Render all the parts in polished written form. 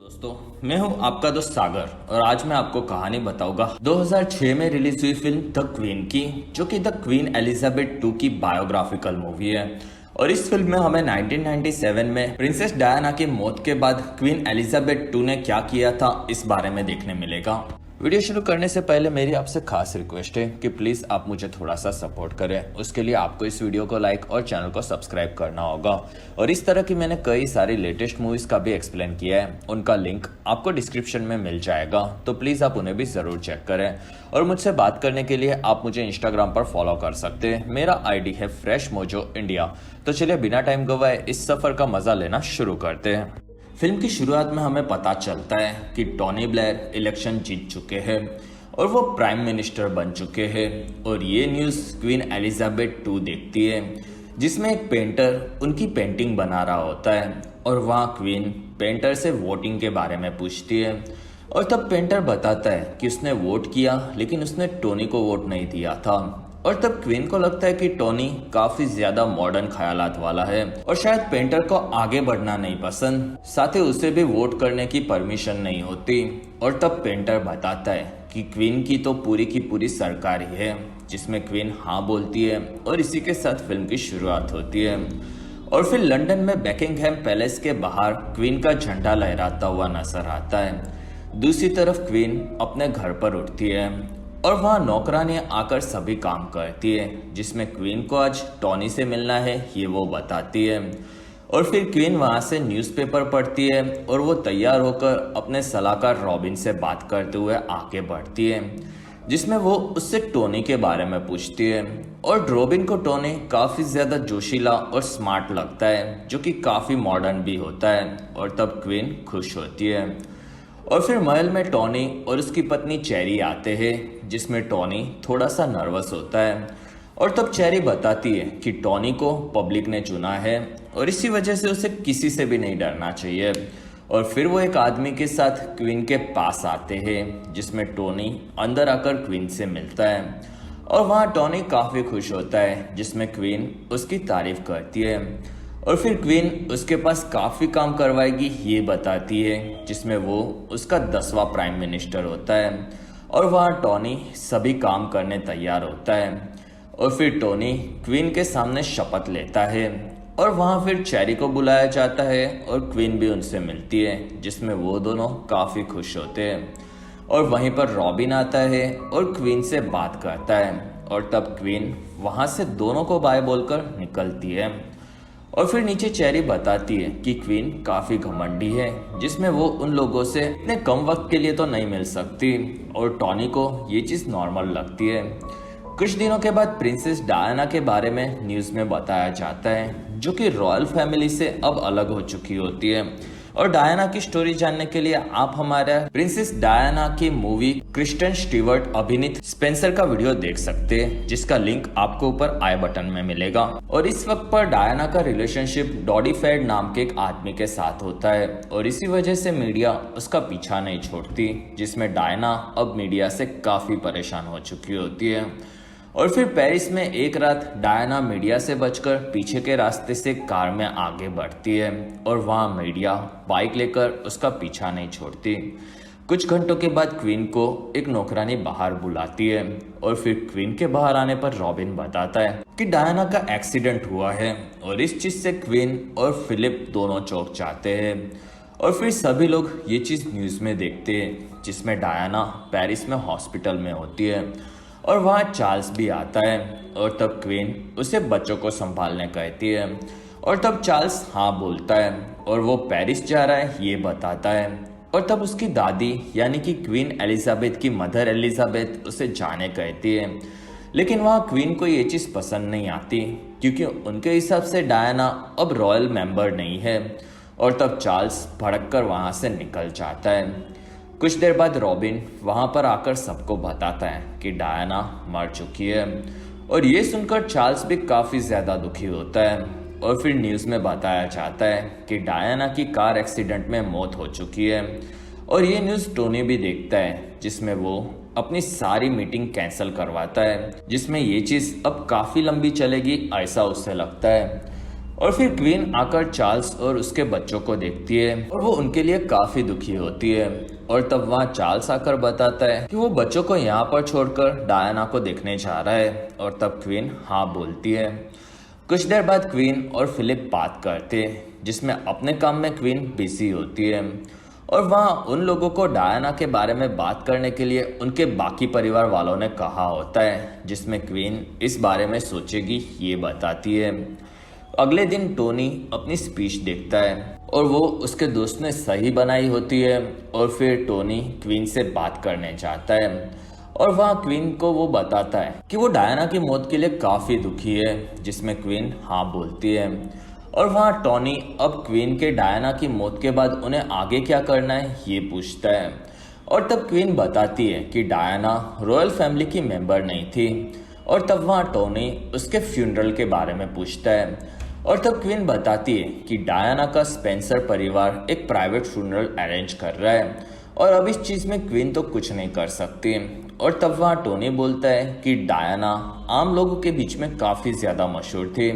दोस्तों, मैं हूं आपका दोस्त सागर और आज मैं आपको कहानी बताऊंगा 2006 में रिलीज हुई फिल्म द क्वीन की, जो कि द क्वीन एलिजाबेथ 2 की बायोग्राफिकल मूवी है। और इस फिल्म में हमें 1997 में प्रिंसेस डायना की मौत के बाद क्वीन एलिजाबेथ 2 ने क्या किया था इस बारे में देखने मिलेगा। वीडियो शुरू करने से पहले मेरी आपसे खास रिक्वेस्ट है कि प्लीज आप मुझे थोड़ा सा सपोर्ट करें। उसके लिए आपको इस वीडियो को लाइक और चैनल को सब्सक्राइब करना होगा। और इस तरह की मैंने कई सारी लेटेस्ट मूवीज का भी एक्सप्लेन किया है, उनका लिंक आपको डिस्क्रिप्शन में मिल जाएगा, तो प्लीज आप उन्हें भी जरूर चेक करें। और मुझसे बात करने के लिए आप मुझे इंस्टाग्राम पर फॉलो कर सकते हैं। मेरा ID है फ्रेश मोजो इंडिया। तो चलिए बिना टाइम गवाए इस सफर का मजा लेना शुरू करते हैं। फिल्म की शुरुआत में हमें पता चलता है कि टोनी ब्लेयर इलेक्शन जीत चुके हैं और वो प्राइम मिनिस्टर बन चुके हैं। और ये न्यूज़ क्वीन एलिजाबेथ 2 देखती है, जिसमें एक पेंटर उनकी पेंटिंग बना रहा होता है। और वहाँ क्वीन पेंटर से वोटिंग के बारे में पूछती है और तब पेंटर बताता है कि उसने वोट किया, लेकिन उसने टोनी को वोट नहीं दिया था। और तब क्वीन को लगता है कि टोनी काफी ज्यादा मॉडर्न ख्यालात वाला है और शायद पेंटर को आगे बढ़ना नहीं पसंद, साथ ही उसे भी वोट करने की परमिशन नहीं होती। और तब पेंटर बताता है कि क्वीन की तो पूरी की पूरी सरकार ही है, जिसमें क्वीन हाँ बोलती है और इसी के साथ फिल्म की शुरुआत होती है। और फिर लंदन में बेकिंगहैम पैलेस के बाहर क्वीन का झंडा लहराता हुआ नजर आता है। दूसरी तरफ क्वीन अपने घर पर उठती है और वहाँ नौकरानियाँ आकर सभी काम करती है, जिसमें क्वीन को आज टोनी से मिलना है ये वो बताती है। और फिर क्वीन वहाँ से न्यूज़पेपर पढ़ती है और वो तैयार होकर अपने सलाहकार रॉबिन से बात करते हुए आगे बढ़ती है, जिसमें वो उससे टोनी के बारे में पूछती है। और रॉबिन को टोनी काफ़ी ज़्यादा जोशीला और स्मार्ट लगता है, जो कि काफ़ी मॉडर्न भी होता है। और तब क्वीन खुश होती है। और फिर महल में टोनी और उसकी पत्नी चेरी आते हैं, जिसमें टोनी थोड़ा सा नर्वस होता है। और तब चेरी बताती है कि टोनी को पब्लिक ने चुना है और इसी वजह से उसे किसी से भी नहीं डरना चाहिए। और फिर वो एक आदमी के साथ क्वीन के पास आते हैं, जिसमें टोनी अंदर आकर क्वीन से मिलता है। और वहाँ टोनी काफ़ी खुश होता है, जिसमें क्वीन उसकी तारीफ करती है। और फिर क्वीन उसके पास काफ़ी काम करवाएगी ये बताती है, जिसमें वो उसका 10वां प्राइम मिनिस्टर होता है। और वहाँ टोनी सभी काम करने तैयार होता है। और फिर टोनी क्वीन के सामने शपथ लेता है। और वहाँ फिर चेरी को बुलाया जाता है और क्वीन भी उनसे मिलती है, जिसमें वो दोनों काफ़ी खुश होते हैं। और वहीं पर रॉबिन आता है और क्वीन से बात करता है। और तब क्वीन वहाँ से दोनों को बाय बोलकर निकलती है। और फिर नीचे चेरी बताती है कि क्वीन काफ़ी घमंडी है, जिसमें वो उन लोगों से इतने कम वक्त के लिए तो नहीं मिल सकती। और टोनी को ये चीज़ नॉर्मल लगती है। कुछ दिनों के बाद प्रिंसेस डायना के बारे में न्यूज़ में बताया जाता है, जो कि रॉयल फैमिली से अब अलग हो चुकी होती है। और डायना की स्टोरी जानने के लिए आप हमारा प्रिंसेस डायना की मूवी क्रिस्टन स्टीवर्ट अभिनीत स्पेंसर का वीडियो देख सकते हैं, जिसका लिंक आपको ऊपर आई बटन में मिलेगा। और इस वक्त पर डायना का रिलेशनशिप डॉडी फेड नाम के एक आदमी के साथ होता है और इसी वजह से मीडिया उसका पीछा नहीं छोड़ती, जिसमें डायना अब मीडिया से काफी परेशान हो चुकी होती है। और फिर पेरिस में एक रात डायना मीडिया से बचकर पीछे के रास्ते से कार में आगे बढ़ती है और वहाँ मीडिया बाइक लेकर उसका पीछा नहीं छोड़ती। कुछ घंटों के बाद क्वीन को एक नौकरानी बाहर बुलाती है और फिर क्वीन के बाहर आने पर रॉबिन बताता है कि डायना का एक्सीडेंट हुआ है। और इस चीज़ से क्वीन और फिलिप दोनों चौंक जाते हैं। और फिर सभी लोग ये चीज़ न्यूज़ में देखते हैं, जिसमें डायना पेरिस में हॉस्पिटल में होती है और वहाँ चार्ल्स भी आता है। और तब क्वीन उसे बच्चों को संभालने कहती है। और तब चार्ल्स हाँ बोलता है और वो पेरिस जा रहा है ये बताता है। और तब उसकी दादी यानी कि क्वीन एलिजाबेथ की मदर एलिजाबेथ उसे जाने कहती है, लेकिन वहाँ क्वीन को ये चीज़ पसंद नहीं आती, क्योंकि उनके हिसाब से डायना अब रॉयल मेंबर नहीं है। और तब चार्ल्स भड़क कर वहाँ से निकल जाता है। कुछ देर बाद रॉबिन वहाँ पर आकर सबको बताता है कि डायना मर चुकी है। और ये सुनकर चार्ल्स भी काफ़ी ज़्यादा दुखी होता है। और फिर न्यूज़ में बताया जाता है कि डायना की कार एक्सीडेंट में मौत हो चुकी है। और ये न्यूज़ टोनी भी देखता है, जिसमें वो अपनी सारी मीटिंग कैंसिल करवाता है, जिसमें ये चीज़ अब काफ़ी लंबी चलेगी ऐसा उससे लगता है। और फिर क्वीन आकर चार्ल्स और उसके बच्चों को देखती है और वो उनके लिए काफी दुखी होती है। और तब वहाँ चार्ल्स आकर बताता है कि वो बच्चों को यहाँ पर छोड़कर डायना को देखने जा रहा है। और तब क्वीन हाँ बोलती है। कुछ देर बाद क्वीन और फिलिप बात करते हैं, जिसमें अपने काम में क्वीन बिजी होती है। और वहाँ उन लोगों को डायना के बारे में बात करने के लिए उनके बाकी परिवार वालों ने कहा होता है, जिसमें क्वीन इस बारे में सोचेगी ये बताती है। अगले दिन टोनी अपनी स्पीच देखता है और वो उसके दोस्त ने सही बनाई होती है। और फिर टोनी क्वीन से बात करने जाता है और वहाँ क्वीन को वो बताता है कि वो डायना की मौत के लिए काफ़ी दुखी है, जिसमें क्वीन हाँ बोलती है। और वहाँ टोनी अब क्वीन के डायना की मौत के बाद उन्हें आगे क्या करना है ये पूछता है। और तब क्वीन बताती है कि डायना रॉयल फैमिली की मेंबर नहीं थी। और तब वहाँ टोनी उसके फ्यूनरल के बारे में पूछता है। और तब क्वीन बताती है कि डायना का स्पेंसर परिवार एक प्राइवेट फ्यूनरल अरेंज कर रहा है और अब इस चीज़ में क्वीन तो कुछ नहीं कर सकती। और तब वहाँ टोनी बोलता है कि डायना आम लोगों के बीच में काफ़ी ज़्यादा मशहूर थी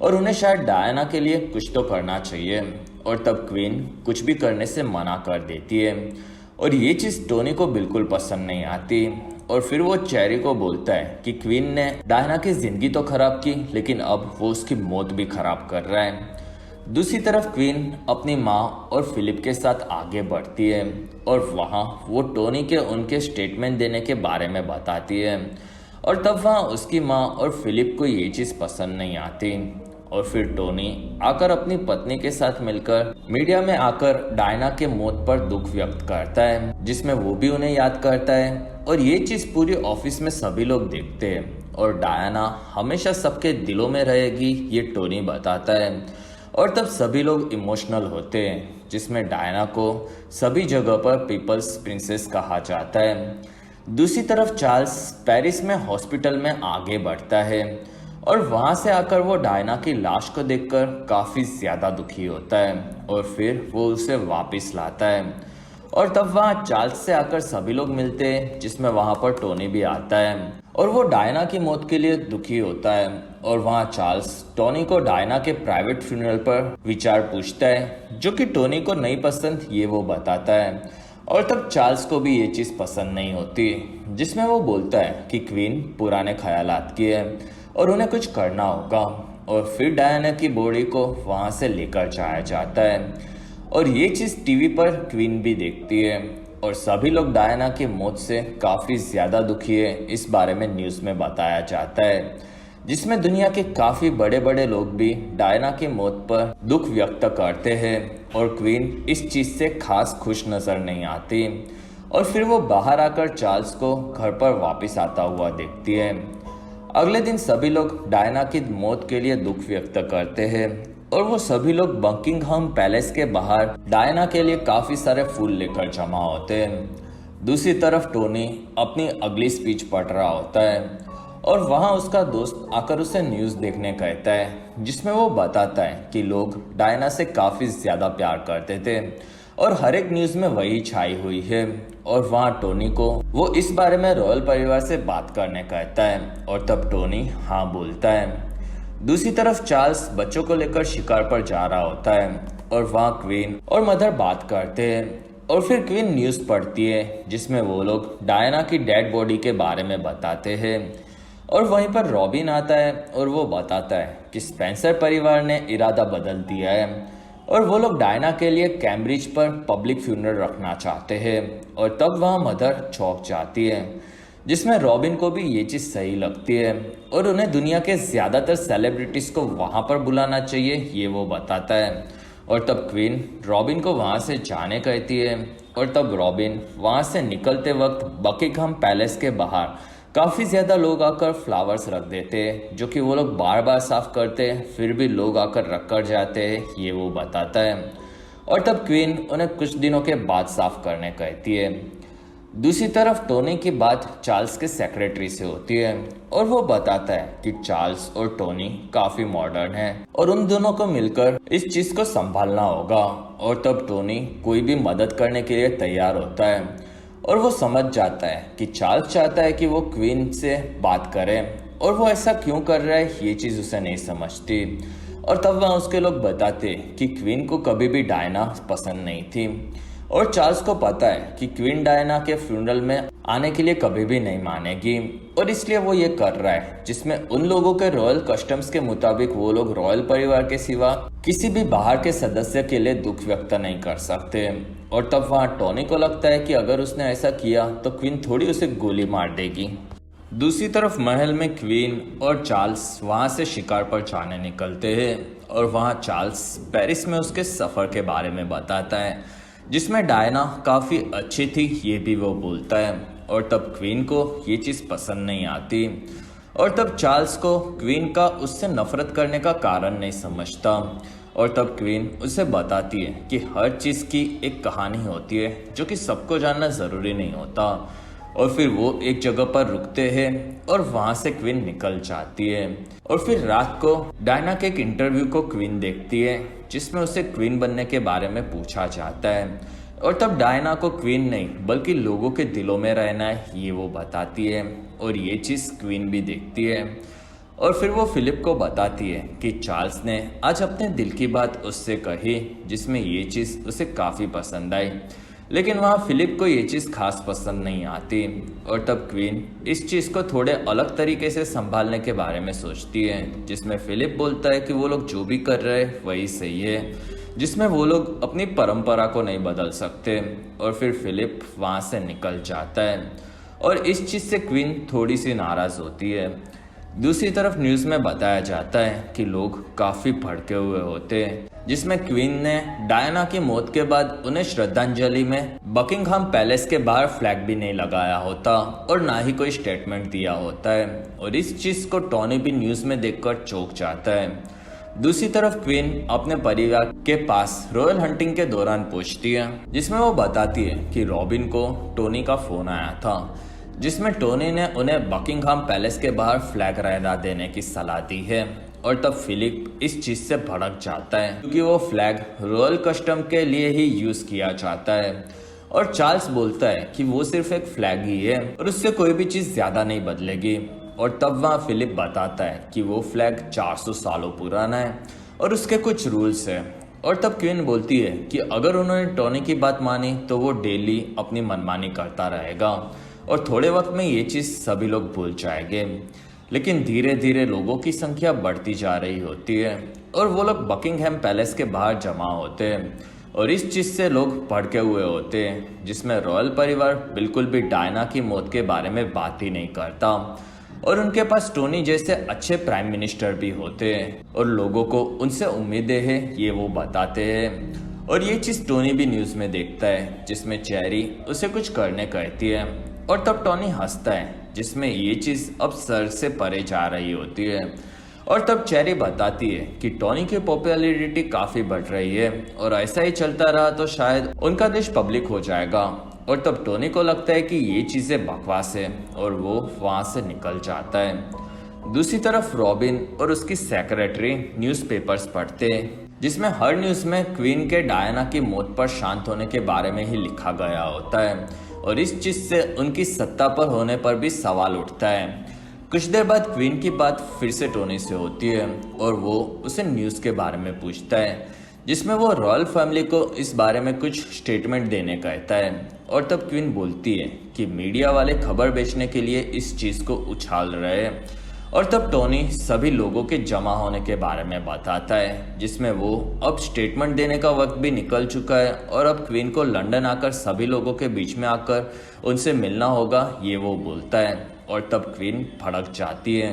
और उन्हें शायद डायना के लिए कुछ तो करना चाहिए। और तब क्वीन कुछ भी करने से मना कर देती है और ये चीज़ टोनी को बिल्कुल पसंद नहीं आती। और फिर वो चेरी को बोलता है कि क्वीन ने डायना की ज़िंदगी तो खराब की, लेकिन अब वो उसकी मौत भी खराब कर रहा है। दूसरी तरफ क्वीन अपनी माँ और फिलिप के साथ आगे बढ़ती है और वहाँ वो टोनी के उनके स्टेटमेंट देने के बारे में बताती है। और तब वहाँ उसकी माँ और फिलिप को ये चीज़ पसंद नहीं आती। और फिर टोनी आकर अपनी पत्नी के साथ मिलकर मीडिया में आकर डायना के मौत पर दुख व्यक्त करता है, जिसमें वो भी उन्हें याद करता है। और ये चीज़ पूरी ऑफिस में सभी लोग देखते हैं और डायना हमेशा सबके दिलों में रहेगी ये टोनी बताता है। और तब सभी लोग इमोशनल होते हैं, जिसमें डायना को सभी जगह पर पीपल्स प्रिंसेस कहा जाता है। दूसरी तरफ चार्ल्स पेरिस में हॉस्पिटल में आगे बढ़ता है और वहाँ से आकर वो डायना की लाश को देखकर काफ़ी ज़्यादा दुखी होता है और फिर वो उसे वापस लाता है। और तब वहाँ चार्ल्स से आकर सभी लोग मिलते हैं, जिसमें वहाँ पर टोनी भी आता है और वो डायना की मौत के लिए दुखी होता है। और वहाँ चार्ल्स टोनी को डायना के प्राइवेट फ्यूनरल पर विचार पूछता है, जो कि टोनी को नहीं पसंद ये वो बताता है। और तब चार्ल्स को भी ये चीज़ पसंद नहीं होती, जिसमें वो बोलता है कि क्वीन पुराने ख्यालात की है और उन्हें कुछ करना होगा। और फिर डायना की बॉडी को वहाँ से लेकर जाया जाता है और ये चीज़ टीवी पर क्वीन भी देखती है और सभी लोग डायना की मौत से काफ़ी ज़्यादा दुखी है इस बारे में न्यूज़ में बताया जाता है, जिसमें दुनिया के काफ़ी बड़े बड़े लोग भी डायना की मौत पर दुख व्यक्त करते हैं। और क्वीन इस चीज़ से खास खुश नज़र नहीं आती और फिर वो बाहर आकर चार्ल्स को घर पर वापस आता हुआ देखती है। अगले दिन सभी लोग डायना की मौत के लिए दुख व्यक्त करते हैं और वो सभी लोग बकिंघम पैलेस के बाहर डायना के लिए काफ़ी सारे फूल लेकर जमा होते हैं। दूसरी तरफ टोनी अपनी अगली स्पीच पढ़ रहा होता है और वहाँ उसका दोस्त आकर उसे न्यूज़ देखने कहता है, जिसमें वो बताता है कि लोग डायना से काफ़ी ज़्यादा प्यार करते थे और हर एक न्यूज़ में वही छाई हुई है। और वहाँ टोनी को वो इस बारे में रॉयल परिवार से बात करने कहता है और तब टोनी हाँ बोलता है। दूसरी तरफ चार्ल्स बच्चों को लेकर शिकार पर जा रहा होता है और वहाँ क्वीन और मदर बात करते हैं। और फिर क्वीन न्यूज़ पढ़ती है, जिसमें वो लोग डायना की डेड बॉडी के बारे में बताते हैं। और वहीं पर रॉबिन आता है और वो बताता है कि स्पेंसर परिवार ने इरादा बदल दिया है और वो लोग डायना के लिए कैम्ब्रिज पर पब्लिक फ्यूनरल रखना चाहते हैं। और तब वहाँ मदर चौंक जाती है, जिसमें रॉबिन को भी ये चीज़ सही लगती है और उन्हें दुनिया के ज़्यादातर सेलिब्रिटीज़ को वहाँ पर बुलाना चाहिए ये वो बताता है। और तब क्वीन रॉबिन को वहाँ से जाने कहती है और तब रॉबिन वहाँ से निकलते वक्त बकिंघम पैलेस के बाहर काफ़ी ज़्यादा लोग आकर फ्लावर्स रख देते हैं, जो कि वो लोग बार बार साफ करते हैं, फिर भी लोग आकर रख कर जाते हैं ये वो बताता है। और तब क्वीन उन्हें कुछ दिनों के बाद साफ करने कहती है। दूसरी तरफ टोनी की बात चार्ल्स के सेक्रेटरी से होती है और वो बताता है कि चार्ल्स और टोनी काफ़ी मॉडर्न हैं और उन दोनों को मिलकर इस चीज़ को संभालना होगा। और तब टोनी कोई भी मदद करने के लिए तैयार होता है और वो समझ जाता है कि चार्ल्स चाहता है कि वो क्वीन से बात करे और वो ऐसा क्यों कर रहा है ये चीज़ उसे नहीं समझती। और तब वहाँ उसके लोग बताते कि क्वीन को कभी भी डायना पसंद नहीं थी और चार्ल्स को पता है कि क्वीन डायना के फ्यूनरल में आने के लिए कभी भी नहीं मानेगी और इसलिए वो ये कर रहा है, जिसमें उन लोगों के रॉयल कस्टम्स के मुताबिक वो लोग रॉयल परिवार के सिवा किसी भी बाहर के सदस्य के लिए दुख व्यक्त नहीं कर सकते। और तब वहाँ टोनी को लगता है कि अगर उसने ऐसा किया तो क्वीन थोड़ी उसे गोली मार देगी। दूसरी तरफ महल में क्वीन और चार्ल्स वहाँ से शिकार पर जाने निकलते हैं और वहाँ चार्ल्स पेरिस में उसके सफ़र के बारे में बताता है, जिसमें डायना काफ़ी अच्छी थी ये भी वो बोलता है। और तब क्वीन को ये चीज़ पसंद नहीं आती और तब चार्ल्स को क्वीन का उससे नफरत करने का कारण नहीं समझता। और तब क्वीन उसे बताती है कि हर चीज़ की एक कहानी होती है जो कि सबको जानना ज़रूरी नहीं होता। और फिर वो एक जगह पर रुकते हैं और वहाँ से क्वीन निकल जाती है। और फिर रात को डायना के एक इंटरव्यू को क्वीन देखती है, जिसमें उसे क्वीन बनने के बारे में पूछा जाता है। और तब डायना को क्वीन नहीं बल्कि लोगों के दिलों में रहना है ये वो बताती है और ये चीज़ क्वीन भी देखती है। और फिर वो फिलिप को बताती है कि चार्ल्स ने आज अपने दिल की बात उससे कही, जिसमें ये चीज़ उसे काफ़ी पसंद आई। लेकिन वहाँ फिलिप को ये चीज़ खास पसंद नहीं आती और तब क्वीन इस चीज़ को थोड़े अलग तरीके से संभालने के बारे में सोचती है, जिसमें फिलिप बोलता है कि वो लोग जो भी कर रहे हैं वही सही है, जिसमें वो लोग अपनी परंपरा को नहीं बदल सकते। और फिर फिलिप वहाँ से निकल जाता है और इस चीज़ से क्वीन थोड़ी सी नाराज़ होती है। दूसरी तरफ न्यूज़ में बताया जाता है कि लोग काफ़ी भड़के हुए होते हैं, जिसमें क्वीन ने डायना की मौत के बाद उन्हें श्रद्धांजलि में बकिंगहाम पैलेस के बाहर फ्लैग भी नहीं लगाया होता और ना ही कोई स्टेटमेंट दिया होता है। और इस चीज़ को टोनी भी न्यूज़ में देखकर चौंक जाता है। दूसरी तरफ क्वीन अपने परिवार के पास रॉयल हंटिंग के दौरान पहुंचती है, जिसमें वो बताती है कि रॉबिन को टोनी का फ़ोन आया था, जिसमें टोनी ने उन्हें बकिंगहाम पैलेस के बाहर फ्लैग लहरा देने की सलाह दी है। और तब फिलिप इस चीज़ से भड़क जाता है क्योंकि वो फ्लैग रॉयल कस्टम के लिए ही यूज़ किया जाता है। और चार्ल्स बोलता है कि वो सिर्फ एक फ्लैग ही है और उससे कोई भी चीज़ ज़्यादा नहीं बदलेगी। और तब वहाँ फिलिप बताता है कि वो फ्लैग 400 सालों पुराना है और उसके कुछ रूल्स है। और तब क्वीन बोलती है कि अगर उन्होंने टोनी की बात मानी तो वो डेली अपनी मनमानी करता रहेगा और थोड़े वक्त में ये चीज़ सभी लोग भूल जाएंगे। लेकिन धीरे धीरे लोगों की संख्या बढ़ती जा रही होती है और वो लोग बकिंगहैम पैलेस के बाहर जमा होते हैं और इस चीज़ से लोग भड़के हुए होते हैं, जिसमें रॉयल परिवार बिल्कुल भी डायना की मौत के बारे में बात ही नहीं करता और उनके पास टोनी जैसे अच्छे प्राइम मिनिस्टर भी होते हैं और लोगों को उनसे उम्मीदें हैं ये वो बताते हैं। और ये चीज़ टोनी भी न्यूज़ में देखता है, जिसमें चेरी उसे कुछ करने कहती है और तब टोनी हंसता है, जिसमें ये चीज़ अब सर से परे जा रही होती है। और तब चेरी बताती है कि टोनी की पॉपुलैरिटी काफ़ी बढ़ रही है और ऐसा ही चलता रहा तो शायद उनका देश पब्लिक हो जाएगा। और तब टोनी को लगता है कि ये चीज़ें बकवास है और वो वहाँ से निकल जाता है। दूसरी तरफ रॉबिन और उसकी सेक्रेटरी न्यूज़पेपर्स पढ़ते हैं, जिसमें हर न्यूज़ में क्वीन के डायना की मौत पर शांत होने के बारे में ही लिखा गया होता है और इस चीज़ से उनकी सत्ता पर होने पर भी सवाल उठता है। कुछ देर बाद क्वीन की बात फिर से टोनी से होती है और वो उसे न्यूज़ के बारे में पूछता है, जिसमें वो रॉयल फैमिली को इस बारे में कुछ स्टेटमेंट देने कहता है। और तब क्वीन बोलती है कि मीडिया वाले खबर बेचने के लिए इस चीज़ को उछाल रहे हैं। और तब टोनी सभी लोगों के जमा होने के बारे में बताता है, जिसमें वो अब स्टेटमेंट देने का वक्त भी निकल चुका है और अब क्वीन को लंदन आकर सभी लोगों के बीच में आकर उनसे मिलना होगा ये वो बोलता है। और तब क्वीन भड़क जाती है,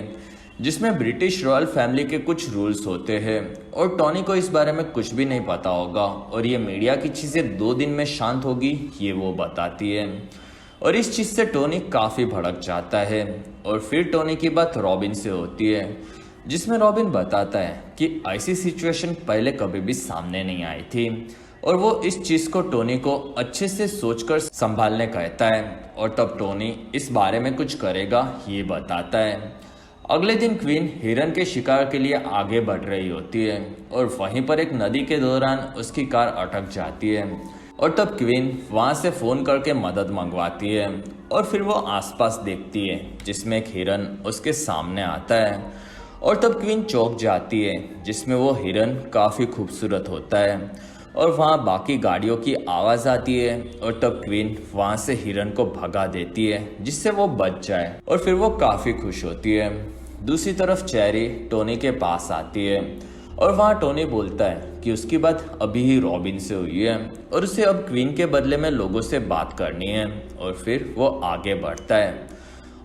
जिसमें ब्रिटिश रॉयल फैमिली के कुछ रूल्स होते हैं और टोनी को इस बारे में कुछ भी नहीं पता होगा और ये मीडिया की चीज़ें 2 दिन में शांत होगी ये वो बताती है। और इस चीज़ से टोनी काफ़ी भड़क जाता है। और फिर टोनी की बात रॉबिन से होती है, जिसमें रॉबिन बताता है कि ऐसी सिचुएशन पहले कभी भी सामने नहीं आई थी और वो इस चीज़ को टोनी को अच्छे से सोचकर संभालने कहता है। और तब टोनी इस बारे में कुछ करेगा ये बताता है। अगले दिन क्वीन हिरन के शिकार के लिए आगे बढ़ रही होती है और वहीं पर एक नदी के दौरान उसकी कार अटक जाती है और तब क्वीन वहां से फ़ोन करके मदद मंगवाती है और फिर वो आसपास देखती है, जिसमें एक हिरन उसके सामने आता है और तब क्वीन चौंक जाती है, जिसमें वो हिरन काफ़ी खूबसूरत होता है और वहाँ बाकी गाड़ियों की आवाज़ आती है और तब क्वीन वहाँ से हिरन को भगा देती है जिससे वो बच जाए और फिर वो काफ़ी खुश होती है। दूसरी तरफ चेरी टोनी के पास आती है और वहाँ टोनी बोलता है कि उसकी बात अभी ही रॉबिन से हुई है और उसे अब क्वीन के बदले में लोगों से बात करनी है और फिर वो आगे बढ़ता है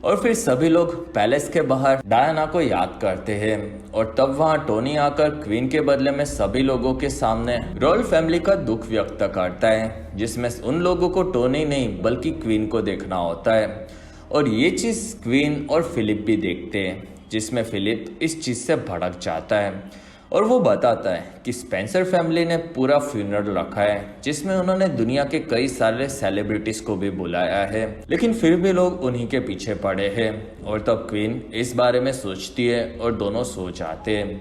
और फिर सभी लोग पैलेस के बाहर डायना को याद करते हैं और तब वहाँ टोनी आकर क्वीन के बदले में सभी लोगों के सामने रॉयल फैमिली का दुख व्यक्त करता है, जिसमें उन लोगों को टोनी नहीं बल्कि क्वीन को देखना होता है। और ये चीज़ क्वीन और फिलिप भी देखते हैं, जिसमें फिलिप इस चीज़ से भड़क जाता है और वो बताता है कि स्पेंसर फैमिली ने पूरा फ्यूनरल रखा है जिसमें उन्होंने दुनिया के कई सारे सेलिब्रिटीज को भी बुलाया है, लेकिन फिर भी लोग उन्हीं के पीछे पड़े हैं। और तब क्वीन इस बारे में सोचती है और दोनों सो जाते हैं।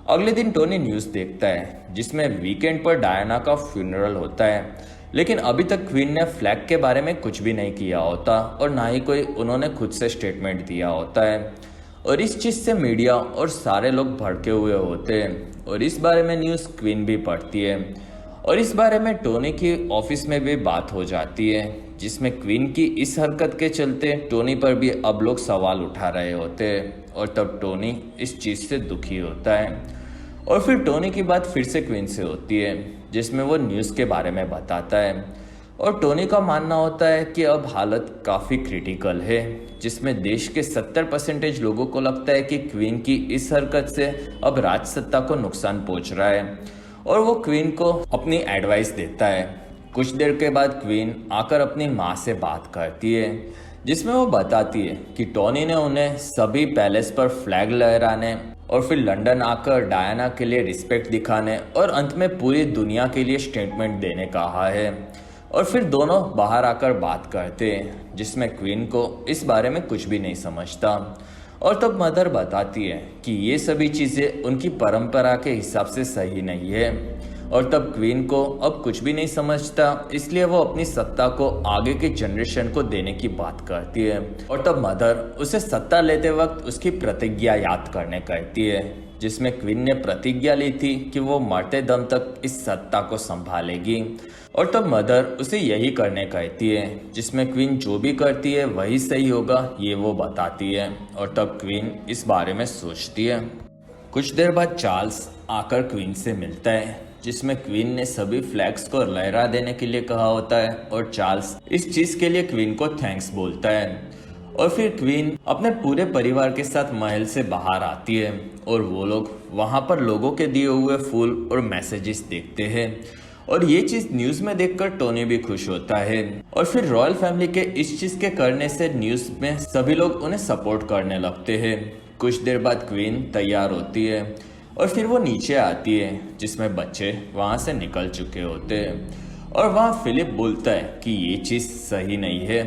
अगले दिन टोनी न्यूज़ देखता है जिसमें वीकेंड पर डायना का फ्यूनरल होता है, लेकिन अभी तक क्वीन ने फ्लैग के बारे में कुछ भी नहीं किया होता और ना ही कोई उन्होंने खुद से स्टेटमेंट दिया होता है। और इस चीज़ से मीडिया और सारे लोग भड़के हुए होते हैं और इस बारे में न्यूज़ क्वीन भी पढ़ती है और इस बारे में टोनी की ऑफिस में भी बात हो जाती है, जिसमें क्वीन की इस हरकत के चलते टोनी पर भी अब लोग सवाल उठा रहे होते हैं और तब टोनी इस चीज़ से दुखी होता है। और फिर टोनी की बात फिर से क्वीन से होती है जिसमें वो न्यूज़ के बारे में बताता है और टोनी का मानना होता है कि अब हालत काफ़ी क्रिटिकल है, जिसमें देश के 70% लोगों को लगता है कि क्वीन की इस हरकत से अब राजसत्ता को नुकसान पहुंच रहा है और वो क्वीन को अपनी एडवाइस देता है। कुछ देर के बाद क्वीन आकर अपनी माँ से बात करती है जिसमें वो बताती है कि टोनी ने उन्हें सभी पैलेस पर फ्लैग लहराने और फिर लंदन आकर डायना के लिए रिस्पेक्ट दिखाने और अंत में पूरी दुनिया के लिए स्टेटमेंट देने कहा है। और फिर दोनों बाहर आकर बात करते हैं जिसमें क्वीन को इस बारे में कुछ भी नहीं समझता और तब मदर बताती है कि ये सभी चीज़ें उनकी परंपरा के हिसाब से सही नहीं है और तब क्वीन को अब कुछ भी नहीं समझता, इसलिए वो अपनी सत्ता को आगे के जनरेशन को देने की बात करती है। और तब मदर उसे सत्ता लेते वक्त उसकी प्रतिज्ञा याद करने कहती है, जिसमें क्वीन ने प्रतिज्ञा ली थी कि वो मरते दम तक इस सत्ता को संभालेगी और तब मदर उसे यही करने कहती है, जिसमें क्वीन जो भी करती है वही सही होगा ये वो बताती है और तब क्वीन इस बारे में सोचती है। कुछ देर बाद चार्ल्स आकर क्वीन से मिलता है जिसमें क्वीन ने सभी फ्लैग्स को लहरा देने के लिए कहा होता है और चार्ल्स इस चीज़ के लिए क्वीन को थैंक्स बोलता है। और फिर क्वीन अपने पूरे परिवार के साथ महल से बाहर आती है और वो लोग वहाँ पर लोगों के दिए हुए फूल और मैसेजेस देखते हैं और ये चीज़ न्यूज़ में देखकर टोनी भी खुश होता है। और फिर रॉयल फैमिली के इस चीज़ के करने से न्यूज़ में सभी लोग उन्हें सपोर्ट करने लगते हैं। कुछ देर बाद क्वीन तैयार होती है और फिर वो नीचे आती है जिसमें बच्चे वहाँ से निकल चुके होते हैं और वहाँ फिलिप बोलता है कि ये चीज़ सही नहीं है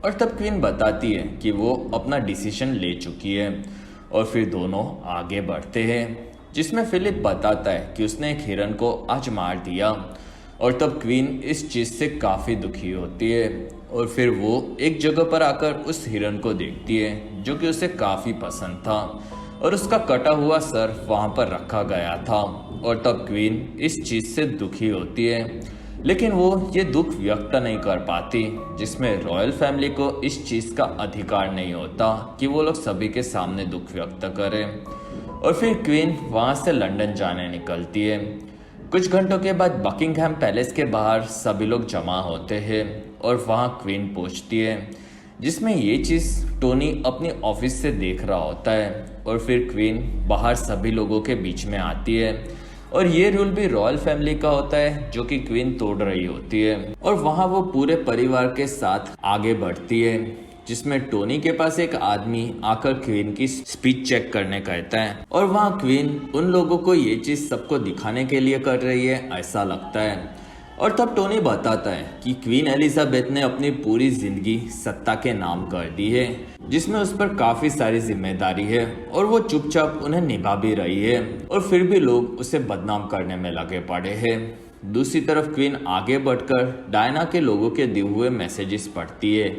और तब क्वीन बताती है कि वो अपना डिसीजन ले चुकी है और फिर दोनों आगे बढ़ते हैं, जिसमें फिलिप बताता है कि उसने एक हिरन को आज मार दिया और तब क्वीन इस चीज़ से काफ़ी दुखी होती है और फिर वो एक जगह पर आकर उस हिरन को देखती है जो कि उसे काफ़ी पसंद था और उसका कटा हुआ सर वहाँ पर रखा गया था और तब क्वीन इस चीज़ से दुखी होती है, लेकिन वो ये दुख व्यक्त नहीं कर पाती, जिसमें रॉयल फैमिली को इस चीज़ का अधिकार नहीं होता कि वो लोग सभी के सामने दुख व्यक्त करें। और फिर क्वीन वहाँ से लंदन जाने निकलती है। कुछ घंटों के बाद बकिंगहैम पैलेस के बाहर सभी लोग जमा होते हैं और वहाँ क्वीन पहुँचती है, जिसमें ये चीज़ टोनी अपनी ऑफिस से देख रहा होता है और फिर क्वीन बाहर सभी लोगों के बीच में आती है और ये रूल भी रॉयल फैमिली का होता है जो कि क्वीन तोड़ रही होती है और वहाँ वो पूरे परिवार के साथ आगे बढ़ती है, जिसमें टोनी के पास एक आदमी आकर क्वीन की स्पीच चेक करने कहता है और वहाँ क्वीन उन लोगों को ये चीज़ सबको दिखाने के लिए कर रही है ऐसा लगता है। और तब टोनी बताता है कि क्वीन एलिजाबेथ ने अपनी पूरी जिंदगी सत्ता के नाम कर दी है, जिसमें उस पर काफ़ी सारी जिम्मेदारी है और वो चुपचाप उन्हें निभा भी रही है और फिर भी लोग उसे बदनाम करने में लगे पड़े हैं। दूसरी तरफ क्वीन आगे बढ़कर डायना के लोगों के दिए हुए मैसेजेस पढ़ती है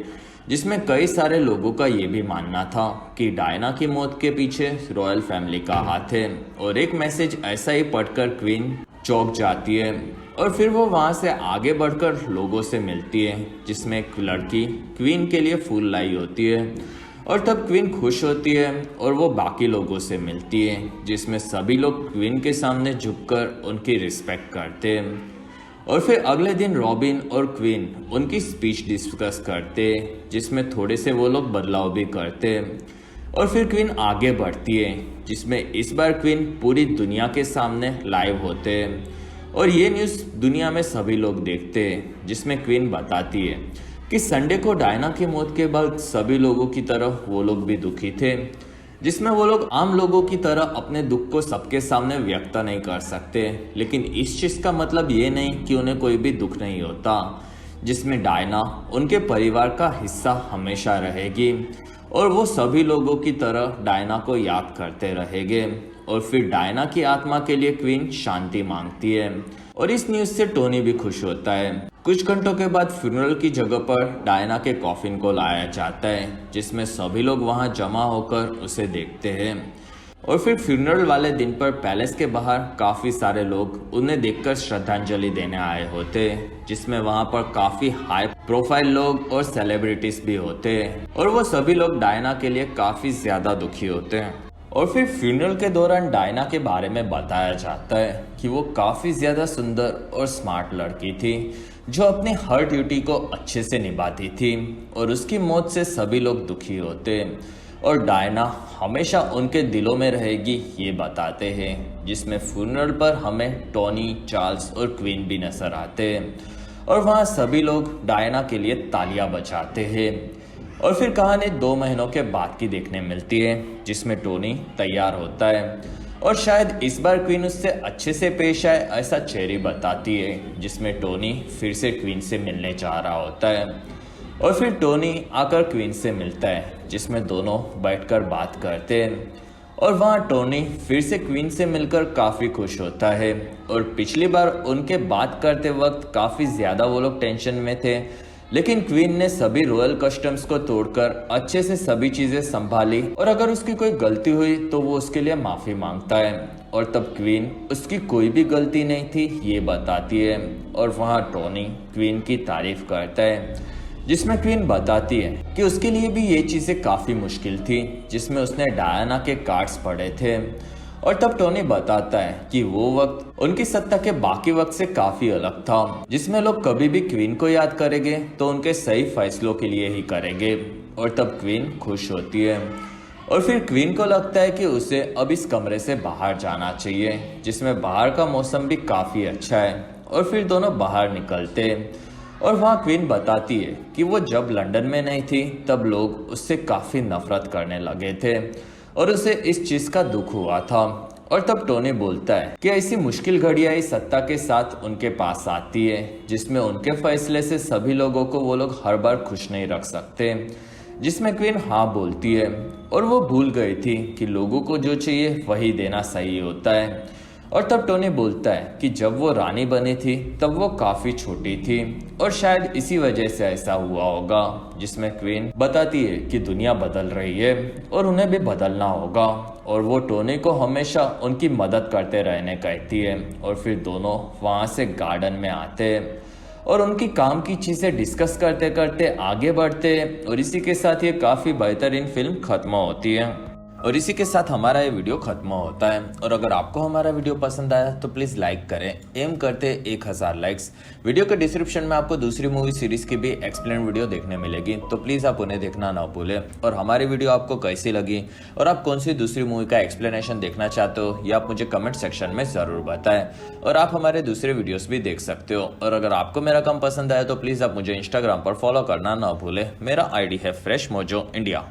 जिसमें कई सारे लोगों का ये भी मानना था कि डायना की मौत के पीछे रॉयल फैमिली का हाथ है। और एक मैसेज ऐसा ही पढ़कर क्वीन चौंक जाती है और फिर वो वहाँ से आगे बढ़कर लोगों से मिलती है, जिसमें एक लड़की क्वीन के लिए फूल लाई होती है। और तब क्वीन खुश होती है और वो बाकी लोगों से मिलती है, जिसमें सभी लोग क्वीन के सामने झुककर उनकी रिस्पेक्ट करते हैं। और फिर अगले दिन रॉबिन और क्वीन उनकी स्पीच डिस्कस करते, जिसमें थोड़े से वो लोग बदलाव भी करते। और फिर क्वीन आगे बढ़ती है, जिसमें इस बार क्वीन पूरी दुनिया के सामने लाइव होते हैं और ये न्यूज़ दुनिया में सभी लोग देखते हैं, जिसमें क्वीन बताती है कि संडे को डायना की मौत के बाद सभी लोगों की तरह वो लोग भी दुखी थे, जिसमें वो लोग आम लोगों की तरह अपने दुख को सबके सामने व्यक्त नहीं कर सकते। लेकिन इस चीज़ का मतलब ये नहीं कि उन्हें कोई भी दुख नहीं होता, जिसमें डायना उनके परिवार का हिस्सा हमेशा रहेगी और वो सभी लोगों की तरह डायना को याद करते रहेंगे। और फिर डायना की आत्मा के लिए क्वीन शांति मांगती है और इस न्यूज़ से टोनी भी खुश होता है। कुछ घंटों के बाद फ्यूनरल की जगह पर डायना के कॉफिन को लाया जाता है, जिसमें सभी लोग वहां जमा होकर उसे देखते हैं। और फिर फ्यूनरल वाले दिन पर पैलेस के बाहर काफ़ी सारे लोग उन्हें देखकर श्रद्धांजलि देने आए होते, जिसमें वहां पर काफ़ी हाई प्रोफाइल लोग और सेलिब्रिटीज भी होते और वो सभी लोग डायना के लिए काफ़ी ज़्यादा दुखी होते हैं। और फिर फ्यूनरल के दौरान डायना के बारे में बताया जाता है कि वो काफ़ी ज़्यादा सुंदर और स्मार्ट लड़की थी, जो अपनी हर ड्यूटी को अच्छे से निभाती थी और उसकी मौत से सभी लोग दुखी होते और डायना हमेशा उनके दिलों में रहेगी, ये बताते हैं। जिसमें फ्यूनरल पर हमें टोनी, चार्ल्स और क्वीन भी नजर आते हैं और वहाँ सभी लोग डायना के लिए तालियां बजाते हैं। और फिर कहानी 2 महीनों के बाद की देखने मिलती है, जिसमें टोनी तैयार होता है और शायद इस बार क्वीन उससे अच्छे से पेश आए ऐसा चेरी बताती है, जिसमें टोनी फिर से क्वीन से मिलने जा रहा होता है। और फिर टोनी आकर क्वीन से मिलता है, जिसमें दोनों बैठकर बात करते हैं और वहाँ टोनी फिर से क्वीन से मिलकर काफ़ी खुश होता है। और पिछली बार उनके बात करते वक्त काफ़ी ज़्यादा वो लोग टेंशन में थे, लेकिन क्वीन ने सभी रॉयल कस्टम्स को तोड़कर अच्छे से सभी चीजें संभाली और अगर उसकी कोई गलती हुई तो वो उसके लिए माफी मांगता है। और तब क्वीन उसकी कोई भी गलती नहीं थी, ये बताती है और वहाँ टोनी क्वीन की तारीफ करता है, जिसमें क्वीन बताती है कि उसके लिए भी ये चीजें काफी मुश्किल थी, जिसमें उसने डायना के कार्ड्स पढ़े थे। और तब टोनी बताता है कि वो वक्त उनकी सत्ता के बाकी वक्त से काफी अलग था, जिसमें लोग कभी भी क्वीन को याद करेंगे तो उनके सही फैसलों के लिए ही करेंगे। और तब क्वीन खुश होती है और फिर क्वीन को लगता है कि उसे अब इस कमरे से बाहर जाना चाहिए, जिसमें बाहर का मौसम भी काफी अच्छा है। और फिर दोनों बाहर निकलते और वहाँ क्वीन बताती है कि वो जब लंदन में नहीं थी तब लोग उससे काफी नफरत करने लगे थे और उसे इस चीज का दुख हुआ था। और तब टोनी बोलता है कि ऐसी मुश्किल घड़ियां इस सत्ता के साथ उनके पास आती है, जिसमें उनके फैसले से सभी लोगों को वो लोग हर बार खुश नहीं रख सकते, जिसमें क्वीन हाँ बोलती है और वो भूल गई थी कि लोगों को जो चाहिए वही देना सही होता है। और तब टोनी बोलता है कि जब वो रानी बनी थी तब वो काफी छोटी थी और शायद इसी वजह से ऐसा हुआ होगा, जिसमें क्वीन बताती है कि दुनिया बदल रही है और उन्हें भी बदलना होगा और वो टोनी को हमेशा उनकी मदद करते रहने कहती है। और फिर दोनों वहाँ से गार्डन में आते हैं और उनकी काम की चीज़ें डिस्कस करते करते आगे बढ़ते और इसी के साथ ये काफ़ी बेहतरीन फिल्म खत्म होती है। और इसी के साथ हमारा ये वीडियो खत्म होता है। और अगर आपको हमारा वीडियो पसंद आया तो प्लीज़ लाइक करें, एम करते 1000 लाइक्स। वीडियो के डिस्क्रिप्शन में आपको दूसरी मूवी सीरीज की भी एक्सप्लेन वीडियो देखने मिलेगी, तो प्लीज़ आप उन्हें देखना ना भूलें। और हमारी वीडियो आपको कैसी लगी और आप कौन सी दूसरी मूवी का एक्सप्लेनेशन देखना चाहते हो ये आप मुझे कमेंट सेक्शन में ज़रूर बताएं। और आप हमारे दूसरे वीडियोस भी देख सकते हो। और अगर आपको मेरा काम पसंद आया तो प्लीज़ आप मुझे इंस्टाग्राम पर फॉलो करना ना भूलें। मेरा ID है फ्रेश मोजो इंडिया।